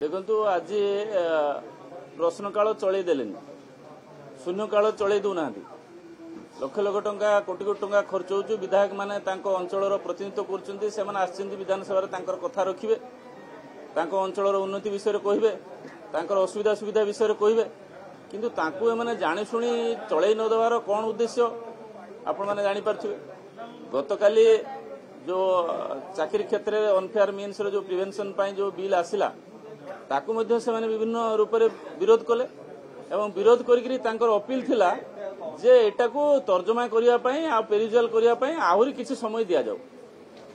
देखु आज प्रश्नकाल चलईदेले शून्यकाल चलई दौना लक्ष लक्ष टंका कोटी कोटी टंका खर्च हो विधायक माने अंचल प्रतिनिधित्व कर विधानसभा कथा रखिए अंचल उन्नति विषय कहे असुविधा सुविधा विषय कहे किंतु एमाने जाशुणी चलई नदेवार कौन उद्देश्य आपण मैंने जापारे गतकाली जो चाकरी क्षेत्र में अनफेयर मीन्स जो प्रिवेंशन जो बिल आसला ताकू मध्य से विभिन्न रूप से विरोध कले एवं विरोध कर अपील थिला जे एटा को तर्जमा करने आ पेरिजुआल करने आहरी किसी समय दि जाऊ।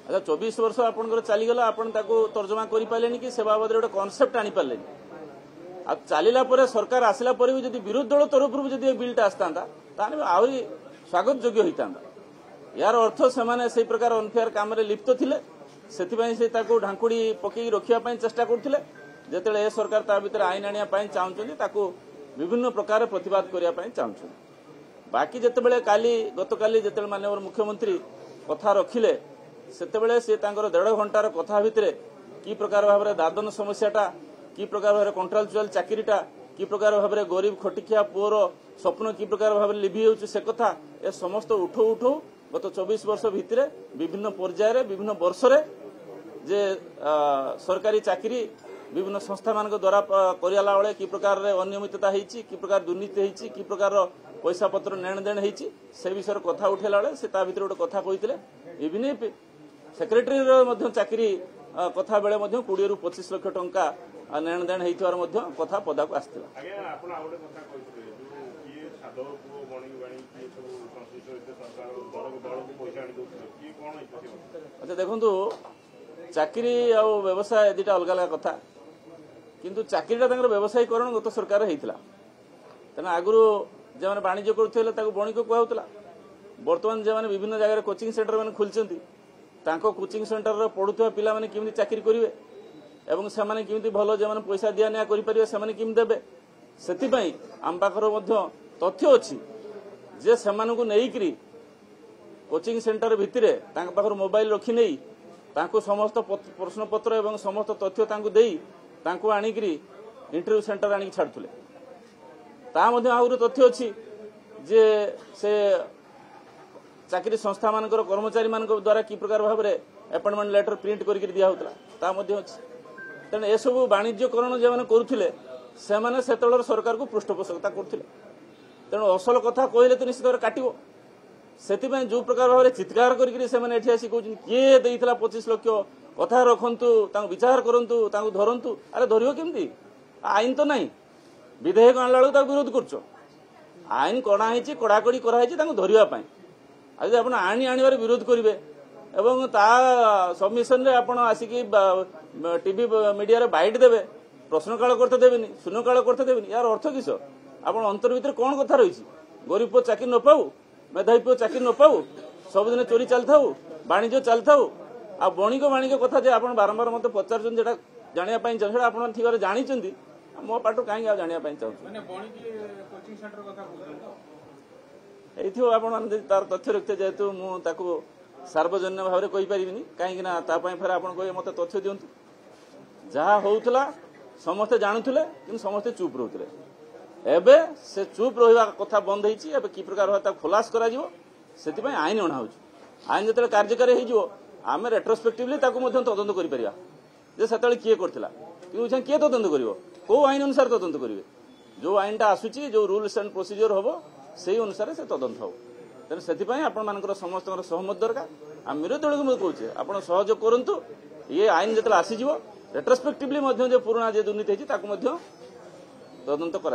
अच्छा 24 वर्ष आपंकर चलीगला आपन तर्जमा कर पारे कि से बाबद गोटे कनसेप्ट आनी पारे आ चलला सरकार आसला भी जब विरोधी दल तरफ बिलटा आसता आहरी स्वागत योग्य होता यार अर्थ से प्रकार अनफेयर काम लिप्त थिले से ढांकुड़ी पकई रखापी चेष्टा करते जिते ए सरकार ता भीतर आईन आने चाहूँ विभिन्न प्रकार प्रतिवाद करने चाहूँ बाकी जितेबाला गतकाली जिते माननीय मुख्यमंत्री कथा रखिले से 1.5 घंटार कथा भितर कि प्रकार भाव में दादन समस्याटा कि प्रकार भाव कंट्राक्चुअल चाकरीटा कि प्रकार भाव में गरीब खटिखिया पुअर स्वप्न कि प्रकार भाव में लिभि होउछि से कथा ए समस्त उठो उठो गत 24 वर्ष भितर विभिन्न पर्यायर विभिन्न वर्ष जे सरकारी चाकरी विभिन्न संस्था मान द्वारा कराला बेले कि प्रकार अनियमितता होती कि प्रकार दुर्नीति होती कि प्रकार पैसा पत्र नेण देण होती से विषय कथा उठेला बेले से भीतर गोटे कथा कहते इवन सेक्रेटरी चाकरी कथा बेले 20 ରୁ 25 लाख टंका नेण देण होइथवार कथा पदा को आसला। अच्छा देखु चाकरी आ व्यवसाय दुटा अलग अलग कथा किंतु चाकरीटा व्यवसायीकरण गत सरकार होता तेना आगु जो वाणिज्य करुले बणिक कहला बर्तमान जो विभिन्न जगह कोचिंग सेंटर मैंने खोलती कोचिंग सेंटर पढ़ुवा पिला माने केमिति चाकरी करेंगे एवं से केमिति भल जो पैसा दिया निया करेंगे से केमिति देवे से आम पाखर तथ्य अच्छी जे से नहीं कोचिंग सेंटर भितर पाखर मोबाइल रखी नहीं समस्त प्रश्न पत्र एवं समस्त तथ्य आनिक इंटरव्यू सेंटर आनिक छाड़ुले आहुरी तथ्य अच्छी जे से चाकरी संस्था मान कर्मचारी मान द्वारा कि प्रकार भाव में अपॉइंटमेंट लेटर प्रिंट करके दिखाऊला तेणु ए सब वाणिज्यकरण जो मैंने करुले से सरकार को पृष्ठपोषकता करते तेणु असल कथा कहले तो निश्चित भाव काटो से जो प्रकार भाव में चित्कार करके आसी कहते किए देता 25 लाख कथा रखु विचार करूँ धरतु अरे धर केमती आईन तो नहीं विधेयक आणला बेलू विरोध कर आईन कड़ाई कड़ाकड़ी कराई धरवाई आज आप आईन आनबार विरोध करेंगे एवं ता सबमिशन रे आपण आसिकी टीवी मीडिया बाइट देवे प्रश्नकाल करते देवेनि शून्यकाल करते देवेनि यार अर्थ किस आप अंतर भीतर कौन कथा रही गरीब पुओ चाकरी न पाऊ मेधावी पुओ चाकरी न पाऊ सबुदिन चोरी चलता वाणिज्य चलता आ बणिक वाणिज्य कथा जे आप बारंबार मत पचार जानापी चाहिए आप ठीक जानी मो पाठ कहीं जानापी चाहूँ ये तार तथ्य रखते जेहेतु मुझे सार्वजनिक भाव में कहीपरि कहीं फेर आप मत तथ्य दिंतु जहाँ होता समस्ते जानूले कि समस्ते चुप रोते एबे से चुप रहा कथा बंद हो कि प्रकार खुलास कर आईन अणा हो आईन जो कार्यकारी हो आम रेट्रोस्पेक्टिवली तदंत कर किए करता कि किए तदंत कर कौ आईन अनुसार तदंत करेंगे जो आईनटा आसूची जो रूल्स एंड प्रोसीजर हम से अनुसार से तदंत हो तेणु से आपण समस्त सहमत दरकार आम विरोधी दल को कहे आप सहयोग करूँ ये आईन जो आसीज रेट्रोस्पेक्टिवली जो पुराना जो दुर्नीति होती तदंत कर।